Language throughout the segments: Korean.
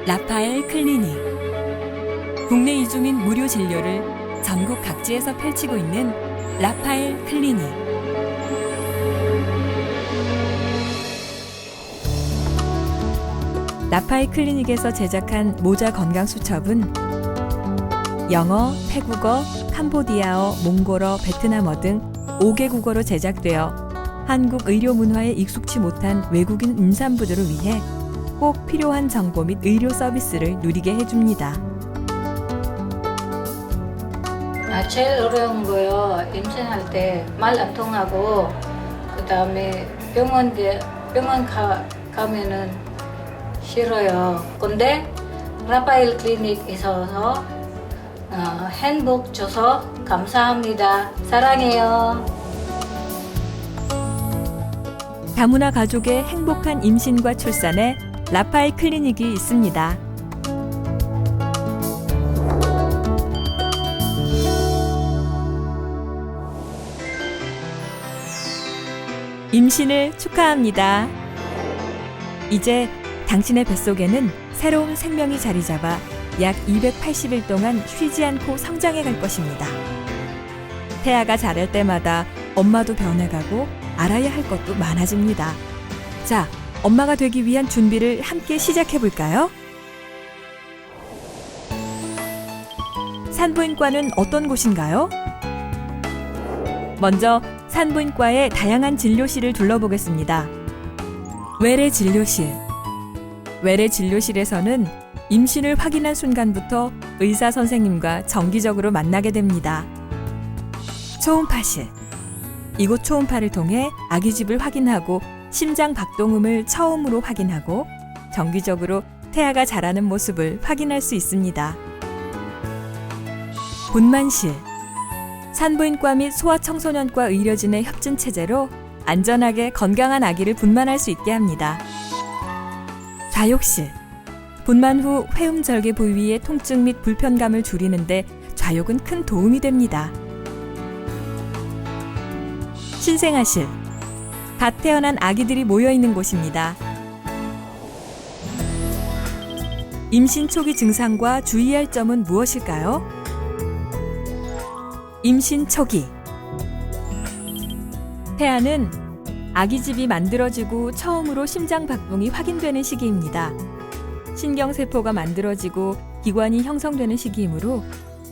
라파엘 클리닉. 국내 이주민 무료 진료를 전국 각지에서 펼치고 있는 라파엘 클리닉. 라파엘 클리닉에서 제작한 모자 건강 수첩은 영어, 태국어, 캄보디아어, 몽골어, 베트남어 등 5개 국어로 제작되어 한국 의료 문화에 익숙치 못한 외국인 임산부들을 위해 꼭 필요한 정보 및 의료 서비스를 누리게 해줍니다. 제일 어려운 거요. 임신할 때 말 안 통하고 그다음에 병원 가면은 싫어요. 근데 라파엘 클리닉 있어서 행복 줘서 감사합니다. 사랑해요. 다문화 가족의 행복한 임신과 출산에 라파엘 클리닉이 있습니다. 임신을 축하합니다. 이제 당신의 뱃속에는 새로운 생명이 자리 잡아 약 280일 동안 쉬지 않고 성장해 갈 것입니다. 태아가 자랄 때마다 엄마도 변해가고 알아야 할 것도 많아집니다. 자, 엄마가 되기 위한 준비를 함께 시작해 볼까요? 산부인과는 어떤 곳인가요? 먼저 산부인과의 다양한 진료실을 둘러보겠습니다. 외래 진료실. 외래 진료실에서는 임신을 확인한 순간부터 의사 선생님과 정기적으로 만나게 됩니다. 초음파실. 이곳 초음파를 통해 아기집을 확인하고 심장 박동음을 처음으로 확인하고 정기적으로 태아가 자라는 모습을 확인할 수 있습니다. 분만실. 산부인과 및 소아청소년과 의료진의 협진 체제로 안전하게 건강한 아기를 분만할 수 있게 합니다. 좌욕실. 분만 후 회음절개 부위의 통증 및 불편감을 줄이는데 좌욕은 큰 도움이 됩니다. 신생아실. 갓 태어난 아기들이 모여있는 곳입니다. 임신 초기 증상과 주의할 점은 무엇일까요? 임신 초기. 태아는 아기집이 만들어지고 처음으로 심장 박동이 확인되는 시기입니다. 신경세포가 만들어지고 기관이 형성되는 시기이므로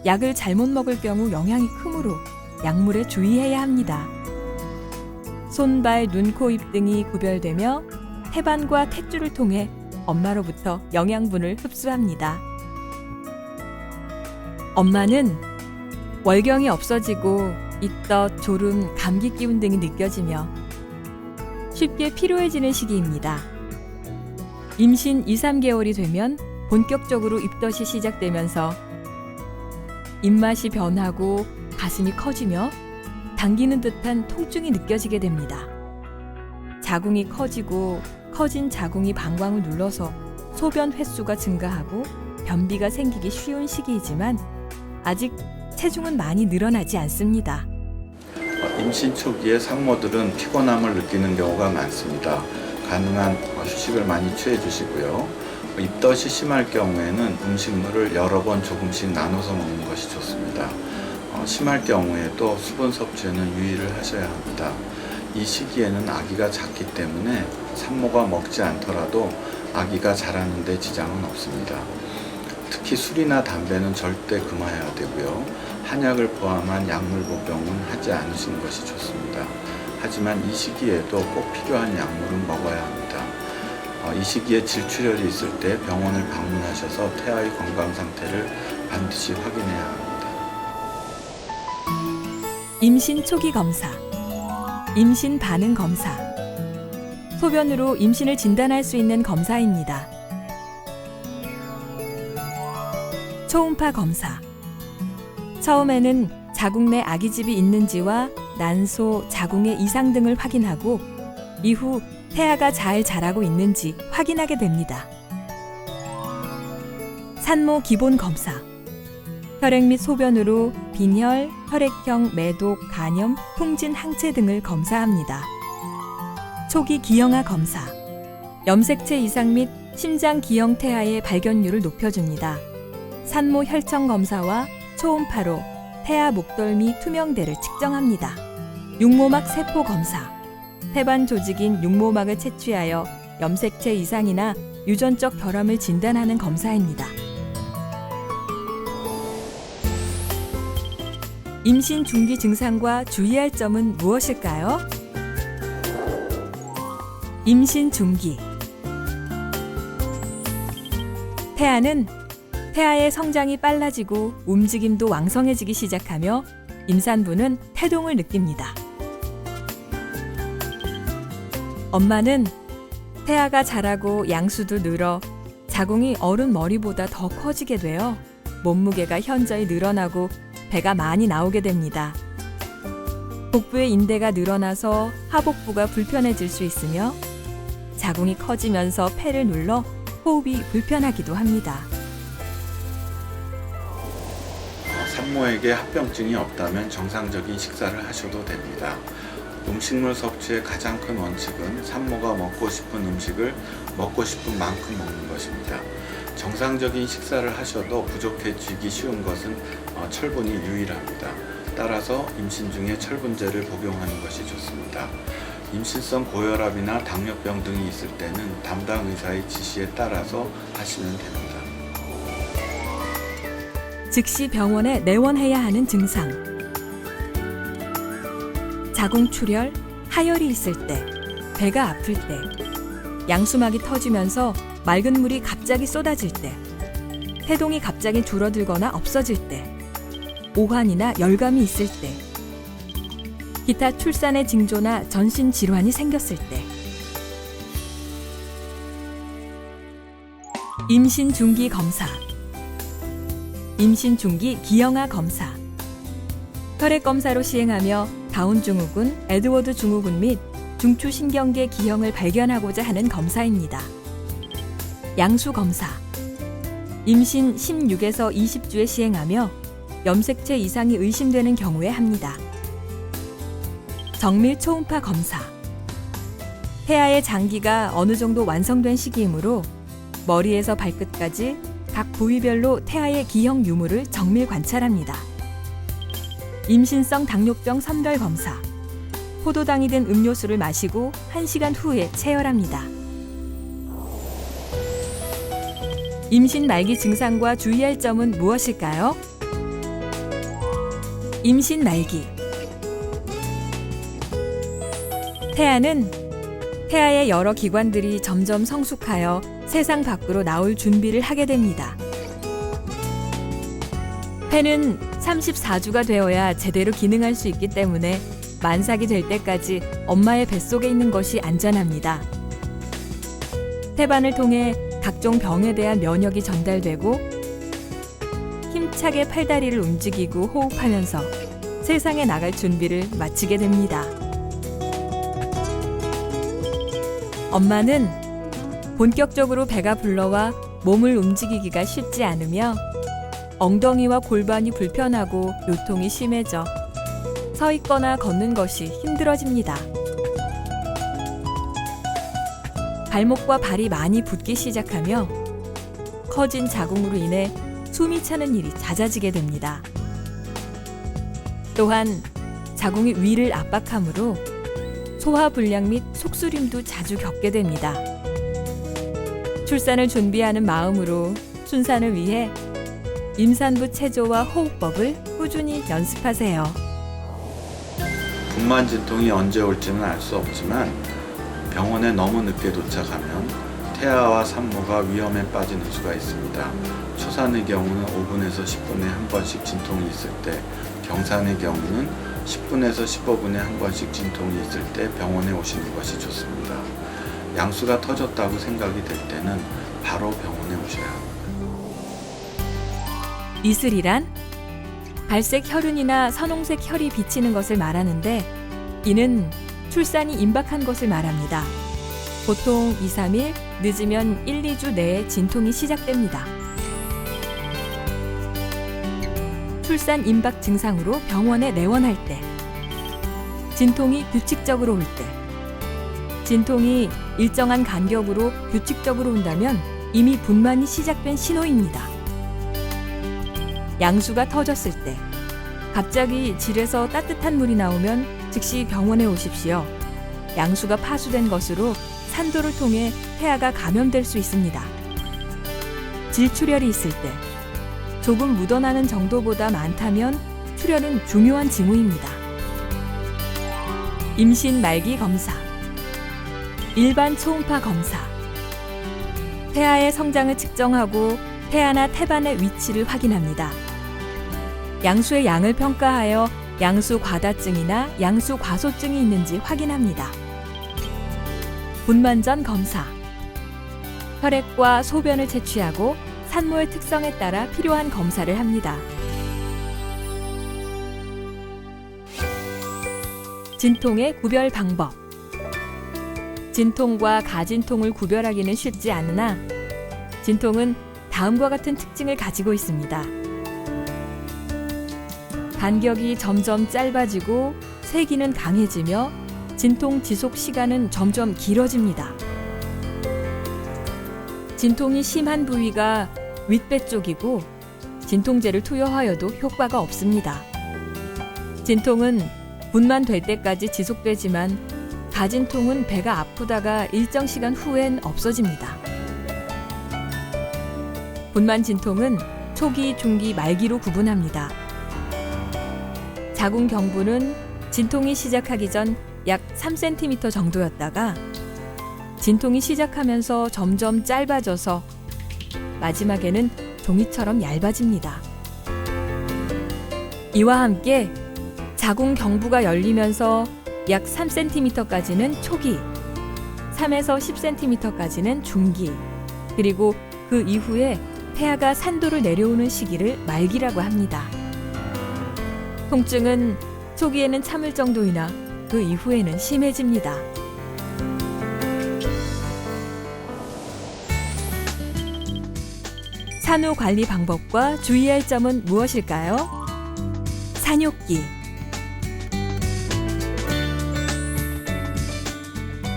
약을 잘못 먹을 경우 영향이 크므로 약물에 주의해야 합니다. 손, 발, 눈, 코, 입 등이 구별되며 태반과 탯줄을 통해 엄마로부터 영양분을 흡수합니다. 엄마는 월경이 없어지고 입덧, 졸음, 감기 기운 등이 느껴지며 쉽게 피로해지는 시기입니다. 임신 2-3개월이 되면 본격적으로 입덧이 시작되면서 입맛이 변하고 가슴이 커지며 당기는 듯한 통증이 느껴지게 됩니다. 자궁이 커지고 커진 자궁이 방광을 눌러서 소변 횟수가 증가하고 변비가 생기기 쉬운 시기이지만 아직 체중은 많이 늘어나지 않습니다. 임신 초기에 산모들은 피곤함을 느끼는 경우가 많습니다. 가능한 휴식을 많이 취해 주시고요. 입덧이 심할 경우에는 음식물을 여러 번 조금씩 나눠서 먹는 것이 좋습니다. 심할 경우에도 수분 섭취에는 유의를 하셔야 합니다. 이 시기에는 아기가 작기 때문에 산모가 먹지 않더라도 아기가 자라는 데 지장은 없습니다. 특히 술이나 담배는 절대 금하여야 되고요. 한약을 포함한 약물 복용은 하지 않으시는 것이 좋습니다. 하지만 이 시기에도 꼭 필요한 약물은 먹어야 합니다. 이 시기에 질출혈이 있을 때 병원을 방문하셔서 태아의 건강 상태를 반드시 확인해야 합니다. 임신 초기 검사, 임신 반응 검사. 소변으로 임신을 진단할 수 있는 검사입니다. 초음파 검사. 처음에는 자궁 내 아기집이 있는지와 난소, 자궁의 이상 등을 확인하고 이후 태아가 잘 자라고 있는지 확인하게 됩니다. 산모 기본 검사. 혈액 및 소변으로 빈혈, 혈액형, 매독, 간염, 풍진, 항체 등을 검사합니다. 초기 기형아 검사. 염색체 이상 및 심장 기형 태아의 발견율을 높여줍니다. 산모 혈청 검사와 초음파로 태아 목덜미 투명대를 측정합니다. 육모막 세포 검사. 태반 조직인 육모막을 채취하여 염색체 이상이나 유전적 결함을 진단하는 검사입니다. 임신 중기 증상과 주의할 점은 무엇일까요? 임신 중기. 태아는 태아의 성장이 빨라지고 움직임도 왕성해지기 시작하며 임산부는 태동을 느낍니다. 엄마는 태아가 자라고 양수도 늘어 자궁이 어른 머리보다 더 커지게 되어 몸무게가 현저히 늘어나고 배가 많이 나오게 됩니다. 복부의 인대가 늘어나서 하복부가 불편해질 수 있으며 자궁이 커지면서 폐를 눌러 호흡이 불편하기도 합니다. 산모에게 합병증이 없다면 정상적인 식사를 하셔도 됩니다. 음식물 섭취의 가장 큰 원칙은 산모가 먹고 싶은 음식을 먹고 싶은 만큼 먹는 것입니다. 정상적인 식사를 하셔도 부족해지기 쉬운 것은 철분이 유일합니다. 따라서 임신 중에 철분제를 복용하는 것이 좋습니다. 임신성 고혈압이나 당뇨병 등이 있을 때는 담당 의사의 지시에 따라서 하시면 됩니다. 즉시 병원에 내원해야 하는 증상. 자궁 출혈, 하열이 있을 때, 배가 아플 때, 양수막이 터지면서 맑은 물이 갑자기 쏟아질 때, 태동이 갑자기 줄어들거나 없어질 때, 오한이나 열감이 있을 때, 기타 출산의 징조나 전신 질환이 생겼을 때, 임신 중기 검사. 임신 중기 기형아 검사. 혈액 검사로 시행하며 다운 증후군, 에드워드 증후군 및 중추신경계 기형을 발견하고자 하는 검사입니다. 양수 검사. 임신 16에서 20주에 시행하며 염색체 이상이 의심되는 경우에 합니다. 정밀 초음파 검사. 태아의 장기가 어느 정도 완성된 시기이므로 머리에서 발끝까지 각 부위별로 태아의 기형 유무를 정밀 관찰합니다. 임신성 당뇨병 선별 검사. 포도당이 든 음료수를 마시고 1시간 후에 체열합니다. 임신 말기 증상과 주의할 점은 무엇일까요? 임신 말기. 태아의 여러 기관들이 점점 성숙하여 세상 밖으로 나올 준비를 하게 됩니다. 폐는 34주가 되어야 제대로 기능할 수 있기 때문에 만삭이 될 때까지 엄마의 뱃속에 있는 것이 안전합니다. 태반을 통해 각종 병에 대한 면역이 전달되고 힘차게 팔다리를 움직이고 호흡하면서 세상에 나갈 준비를 마치게 됩니다. 엄마는 본격적으로 배가 불러와 몸을 움직이기가 쉽지 않으며 엉덩이와 골반이 불편하고 요통이 심해져 서 있거나 걷는 것이 힘들어집니다. 발목과 발이 많이 붓기 시작하며 커진 자궁으로 인해 숨이 차는 일이 잦아지게 됩니다. 또한 자궁이 위를 압박하므로 소화불량 및 속쓰림도 자주 겪게 됩니다. 출산을 준비하는 마음으로 순산을 위해 임산부 체조와 호흡법을 꾸준히 연습하세요. 분만 진통이 언제 올지는 알 수 없지만 병원에 너무 늦게 도착하면 태아와 산모가 위험에 빠지는 수가 있습니다. 초산의 경우는 5분에서 10분에 한 번씩 진통이 있을 때, 경산의 경우는 10분에서 15분에 한 번씩 진통이 있을 때 병원에 오시는 것이 좋습니다. 양수가 터졌다고 생각이 될 때는 바로 병원에 오셔야 합니다. 이슬이란 갈색 혈흔이나 선홍색 혈이 비치는 것을 말하는데 이는 출산이 임박한 것을 말합니다. 보통 2, 3일, 늦으면 1, 2주 내에 진통이 시작됩니다. 출산 임박 증상으로 병원에 내원할 때, 진통이 규칙적으로 올 때, 진통이 일정한 간격으로 규칙적으로 온다면 이미 분만이 시작된 신호입니다. 양수가 터졌을 때 갑자기 질에서 따뜻한 물이 나오면 즉시 병원에 오십시오. 양수가 파수된 것으로 산도를 통해 폐하가 감염될 수 있습니다. 질출혈이 있을 때 조금 묻어나는 정도보다 많다면 출혈은 중요한 징후입니다. 임신 말기 검사, 일반 초음파 검사, 폐하의 성장을 측정하고 폐하나 태반의 위치를 확인합니다. 양수의 양을 평가하여 양수 과다증이나 양수 과소증이 있는지 확인합니다. 분만 전 검사, 혈액과 소변을 채취하고 산모의 특성에 따라 필요한 검사를 합니다. 진통의 구별 방법. 진통과 가진통을 구별하기는 쉽지 않으나 진통은 다음과 같은 특징을 가지고 있습니다. 간격이 점점 짧아지고 세기는 강해지며 진통 지속 시간은 점점 길어집니다. 진통이 심한 부위가 윗배 쪽이고 진통제를 투여하여도 효과가 없습니다. 진통은 분만될 때까지 지속되지만 가진통은 배가 아프다가 일정 시간 후엔 없어집니다. 분만 진통은 초기, 중기, 말기로 구분합니다. 자궁 경부는 진통이 시작하기 전 약 3cm 정도였다가 진통이 시작하면서 점점 짧아져서 마지막에는 종이처럼 얇아집니다. 이와 함께 자궁 경부가 열리면서 약 3cm까지는 초기, 3에서 10cm까지는 중기, 그리고 그 이후에 폐하가 산도를 내려오는 시기를 말기라고 합니다. 통증은 초기에는 참을 정도이나 그 이후에는 심해집니다. 산후 관리 방법과 주의할 점은 무엇일까요? 산욕기.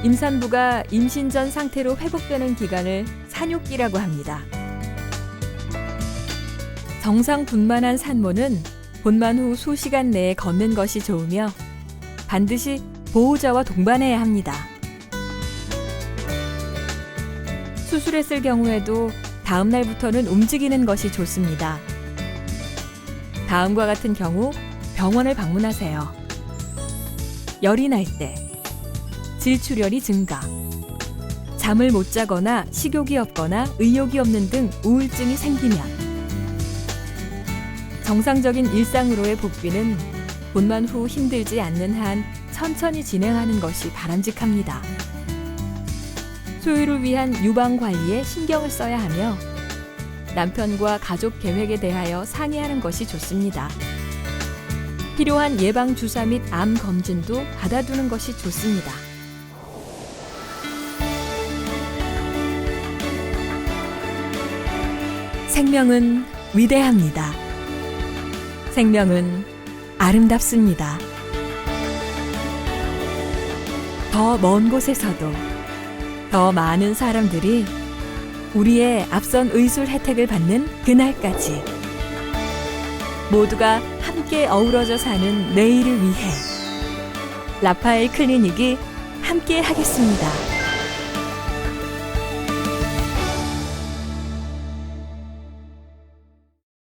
임산부가 임신 전 상태로 회복되는 기간을 산욕기라고 합니다. 정상 분만한 산모는 분만 후 수시간 내에 걷는 것이 좋으며 반드시 보호자와 동반해야 합니다. 수술했을 경우에도 다음 날부터는 움직이는 것이 좋습니다. 다음과 같은 경우 병원을 방문하세요. 열이 날 때, 질출혈이 증가, 잠을 못 자거나 식욕이 없거나 의욕이 없는 등 우울증이 생기면, 정상적인 일상으로의 복귀는 분만 후 힘들지 않는 한 천천히 진행하는 것이 바람직합니다. 소유를 위한 유방 관리에 신경을 써야 하며 남편과 가족 계획에 대하여 상의하는 것이 좋습니다. 필요한 예방 주사 및 암 검진도 받아두는 것이 좋습니다. 생명은 위대합니다. 생명은 아름답습니다. 더 먼 곳에서도 더 많은 사람들이 우리의 앞선 의술 혜택을 받는 그날까지 모두가 함께 어우러져 사는 내일을 위해 라파엘 클리닉이 함께 하겠습니다.